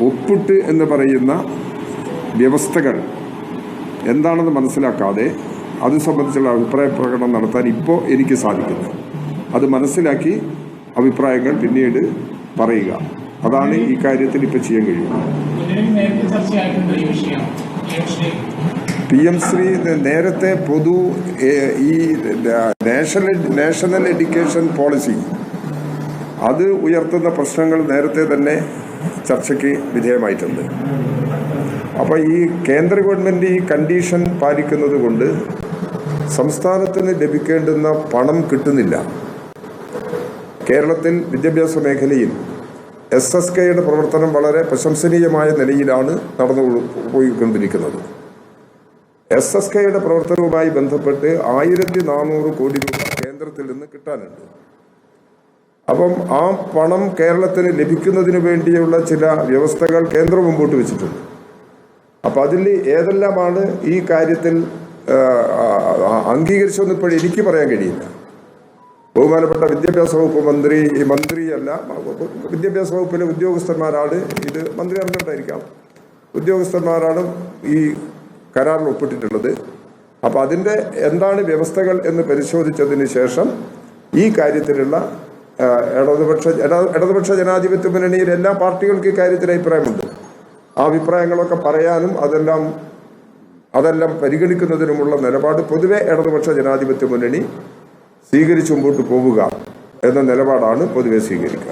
ഒപ്പിട്ട് എന്ന് പറയുന്ന വ്യവസ്ഥകൾ എന്താണെന്ന് മനസ്സിലാക്കാതെ അത് സംബന്ധിച്ചുള്ള അഭിപ്രായ പ്രകടനം നടത്താൻ ഇപ്പോൾ എനിക്ക് സാധിക്കുന്നു. അത് മനസ്സിലാക്കി അഭിപ്രായങ്ങൾ പിന്നീട് പറയുക, അതാണ് ഈ കാര്യത്തിൽ ഇപ്പോൾ ചെയ്യാൻ കഴിയുന്നത്. PMC നേരത്തെ ഈ നാഷണൽ എഡ്യൂക്കേഷൻ പോളിസി അത് ഉയർത്തുന്ന പ്രശ്നങ്ങൾ നേരത്തെ തന്നെ ചർച്ചയ്ക്ക് വിധേയമായിട്ടുണ്ട്. അപ്പോൾ ഈ കേന്ദ്ര ഗവൺമെൻറ് ഈ കണ്ടീഷൻ പാലിക്കുന്നത് കൊണ്ട് സംസ്ഥാനത്തിന് ലഭിക്കേണ്ടുന്ന പണം കിട്ടുന്നില്ല. കേരളത്തിൽ വിദ്യാഭ്യാസ മേഖലയിൽ SSKയുടെ പ്രവർത്തനം വളരെ പ്രശംസനീയമായ നിലയിലാണ് പോയിക്കൊണ്ടിരിക്കുന്നത്. SSKയുടെ പ്രവർത്തനവുമായി ബന്ധപ്പെട്ട് 1400 കോടി രൂപ കേന്ദ്രത്തിൽ നിന്ന് കിട്ടാനുണ്ട്. അപ്പം ആ പണം കേരളത്തിന് ലഭിക്കുന്നതിന് വേണ്ടിയുള്ള ചില വ്യവസ്ഥകൾ കേന്ദ്രം മുമ്പോട്ട് വെച്ചിട്ടുണ്ട്. അപ്പം അതിൽ ഏതെല്ലാമാണ് ഈ കാര്യത്തിൽ അംഗീകരിച്ചതെന്ന് ഇപ്പോൾ എനിക്ക് പറയാൻ കഴിയില്ല. ബഹുമാനപ്പെട്ട വിദ്യാഭ്യാസ വകുപ്പ് മന്ത്രിയല്ല, വിദ്യാഭ്യാസ വകുപ്പിലെ ഉദ്യോഗസ്ഥന്മാരാണ് ഇത്, മന്ത്രി അറിഞ്ഞിട്ടായിരിക്കാം, ഉദ്യോഗസ്ഥന്മാരാണ് ഈ കരാറിൽ ഒപ്പിട്ടിട്ടുള്ളത്. അപ്പം അതിൻ്റെ എന്താണ് വ്യവസ്ഥകൾ എന്ന് പരിശോധിച്ചതിന് ശേഷം ഈ കാര്യത്തിലുള്ള ഇടതുപക്ഷ ജനാധിപത്യ മുന്നണിയിൽ എല്ലാ പാർട്ടികൾക്കും ഈ കാര്യത്തിൽ അഭിപ്രായമുണ്ട്. ആ അഭിപ്രായങ്ങളൊക്കെ പറയാനും അതെല്ലാം പരിഗണിക്കുന്നതിനുമുള്ള നിലപാട് പൊതുവെ ഇടതുപക്ഷ ജനാധിപത്യ മുന്നണി സ്വീകരിച്ചു മുമ്പോട്ട് പോവുക എന്ന നിലപാടാണ് പൊതുവെ സ്വീകരിക്കുക.